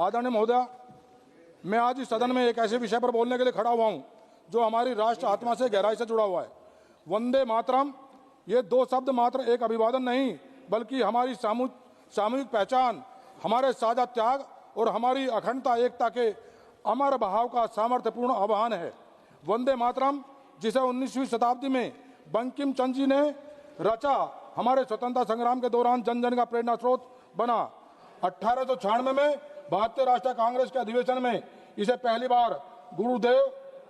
आदरणीय महोदय, मैं आज इस सदन में एक ऐसे विषय पर बोलने के लिए खड़ा हुआ हूं जो हमारी राष्ट्र आत्मा से गहराई से जुड़ा हुआ है। वंदे मातरम ये दो शब्द मात्र एक अभिवादन नहीं, बल्कि हमारी सामूहिक पहचान, हमारे साझा त्याग और हमारी अखंडता एकता के अमर भाव का सामर्थ्यपूर्ण आह्वान है। वंदे मातरम, जिसे 19वीं शताब्दी में बंकिम चंद्र जी ने रचा, हमारे स्वतंत्रता संग्राम के दौरान जन जन का प्रेरणा स्रोत बना। 1896 में भारतीय राष्ट्रीय कांग्रेस के अधिवेशन में इसे पहली बार गुरुदेव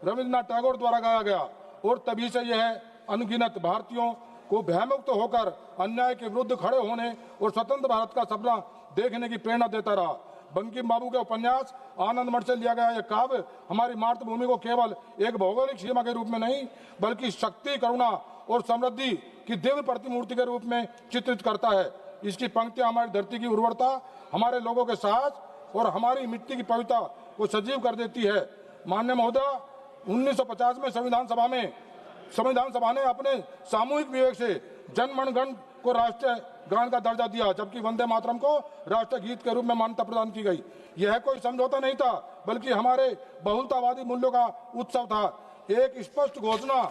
रविन्द्रनाथ टैगोर द्वारा गाया गया और तभी से यह अनगिनत भारतीयों को भयमुक्त होकर अन्याय के विरुद्ध खड़े होने और स्वतंत्र भारत का सपना देखने की प्रेरणा देता रहा। बंकिम बाबू के उपन्यास आनंद मठ से लिया गया यह काव्य हमारी मातृभूमि को केवल एक भौगोलिक सीमा के रूप में नहीं, बल्कि शक्ति, करुणा और समृद्धि की दिव्य प्रतिमूर्ति के रूप में चित्रित करता है। इसकी पंक्तियां हमारी धरती की उर्वरता, हमारे लोगों के साहस और हमारी मिट्टी की पवित्रता को सजीव कर देती है। माननीय महोदय, 1950 में संविधान सभा ने अपने सामूहिक विवेक से जन गण मन को राष्ट्रीय गान का दर्जा दिया, जबकि वंदे मातरम को राष्ट्रीय गीत के रूप में मान्यता प्रदान की गई। यह कोई समझौता नहीं था, बल्कि हमारे बहुलतावादी मूल्यों का उत्सव था। एक स्पष्ट घोषणा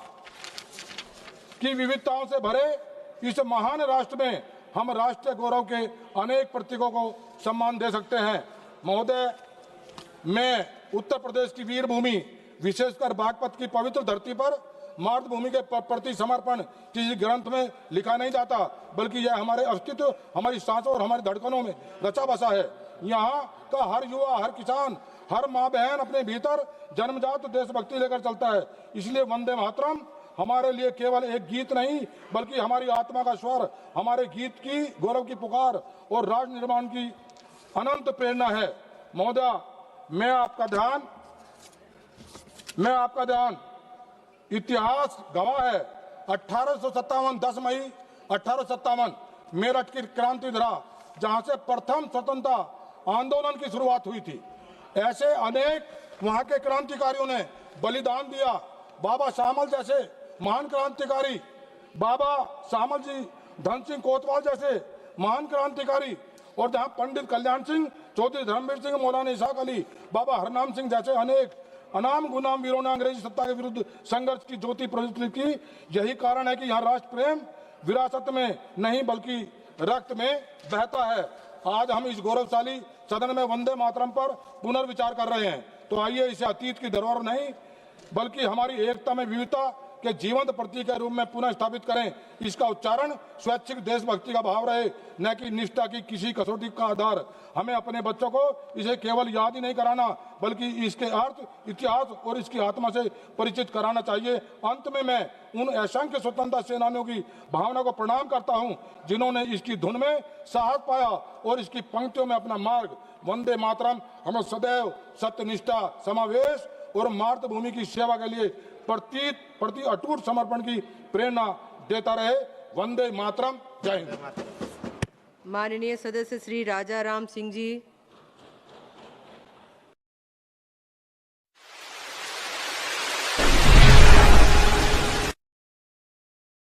की विविधताओं से भरे इस महान राष्ट्र में हम राष्ट्रीय गौरव के अनेक प्रतीकों को सम्मान दे सकते हैं। महोदय, मैं उत्तर प्रदेश की वीर भूमि, विशेषकर बागपत की पवित्र धरती पर मातृभूमि के प्रति समर्पण किसी ग्रंथ में लिखा नहीं जाता, बल्कि यह हमारे अस्तित्व, हमारी सांसों और हमारी धड़कनों में रचा बसा है। यहाँ का हर युवा, हर किसान, हर माँ बहन अपने भीतर जन्मजात देशभक्ति लेकर चलता है। इसलिए वंदे मातरम हमारे लिए केवल एक गीत नहीं, बल्कि हमारी आत्मा का स्वर, हमारे गीत की गौरव की पुकार और राष्ट्र निर्माण की अनंत प्रेरणा है। महोदय, मैं आपका ध्यान इतिहास गवाह है। 1857 10 मई 1857 मेरठ की क्रांति धरा, जहां से प्रथम स्वतंत्रता आंदोलन की शुरुआत हुई थी। ऐसे अनेक वहां के क्रांतिकारियों ने बलिदान दिया। बाबा शामल जैसे महान क्रांतिकारी, बाबा शामल जी, धन सिंह कोतवाल जैसे महान क्रांतिकारी, और जहां पंडित कल्याण सिंह, चौधरी धर्मवीर सिंह, मौलाना इसाक अली, बाबा हरनाम सिंह जैसे अनेक अनाम गुलाम वीरों ने अंग्रेजी सत्ता के विरुद्ध संघर्ष की ज्योति प्रज्वलित की। यही कारण है कि यहाँ राष्ट्र प्रेम विरासत में नहीं, बल्कि रक्त में बहता है। आज हम इस गौरवशाली सदन में वंदे मातरम पर पुनर्विचार कर रहे हैं, तो आइए इसे अतीत की धरोहर नहीं, बल्कि हमारी एकता में विविधता के जीवंत प्रतीक के रूप में पुनः स्थापित करें। इसका उच्चारण स्वैच्छिक देशभक्ति का भाव रहे, न कि निष्ठा की किसी कसौटी का आधार। हमें अपने बच्चों को इसे केवल याद ही नहीं कराना, बल्कि इसके अर्थ, इतिहास और इसकी आत्मा से परिचित कराना चाहिए। अंत में मैं उन असंख्य स्वतंत्रता सेनानियों की भावना को प्रणाम करता हूं, जिन्होंने इसकी धुन में साहस पाया और इसकी पंक्तियों में अपना मार्ग। वंदे मातरम हमें सदैव सत्यनिष्ठा, समावेश और मातृभूमि की सेवा के लिए प्रति अटूट समर्पण की प्रेरणा देता रहे। वंदे मातरम। जय हिंद। माननीय सदस्य श्री राजा राम सिंह जी।